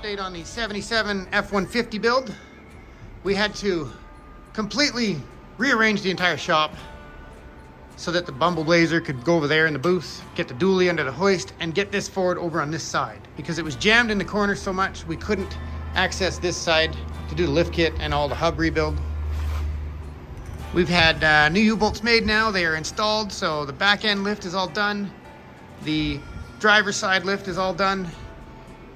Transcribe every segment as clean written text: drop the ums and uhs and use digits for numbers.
update on the 77 F150 build. We had to completely rearrange the entire shop so that the Bumble Blazer could go over there in the booth, get the dually under the hoist, and get this forward over on this side. Because it was jammed in the corner so much, we couldn't access this side to do the lift kit and all the hub rebuild. We've had new U-bolts made now. They are installed, so the back end lift is all done. The driver's side lift is all done.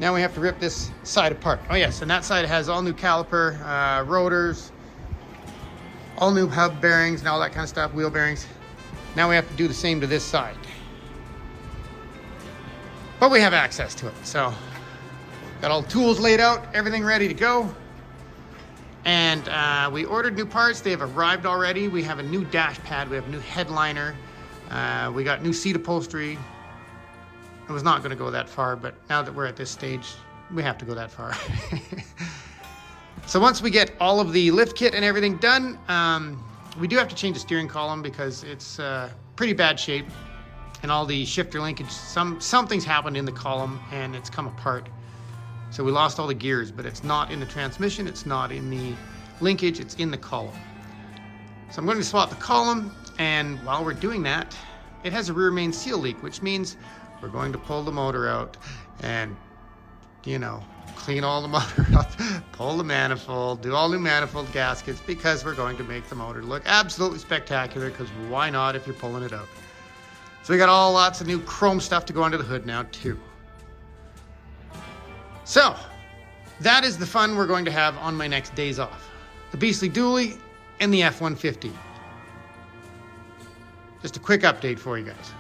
Now we have to rip this side apart. Oh yes, and that side has all new caliper, rotors, all new hub bearings and all that kind of stuff, wheel bearings. Now we have to do the same to this side. But we have access to it, so got all the tools laid out, everything ready to go. And we ordered new parts. They have arrived already. We have a new dash pad. We have a new headliner. We got new seat upholstery. I was not going to go that far, but now that we're at this stage, we have to go that far. So once we get all of the lift kit and everything done, we do have to change the steering column because it's pretty bad shape. And all the shifter linkage, something's happened in the column and it's come apart. So we lost all the gears, but it's not in the transmission, it's not in the linkage, it's in the column. So I'm going to swap the column, and while we're doing that, it has a rear main seal leak, which means we're going to pull the motor out and, you know, clean all the motor up, pull the manifold, do all new manifold gaskets, because we're going to make the motor look absolutely spectacular, because why not if you're pulling it out? So we got lots of new chrome stuff to go under the hood now too. So that is the fun we're going to have on my next days off. The beastly dually and the F-150. Just a quick update for you guys.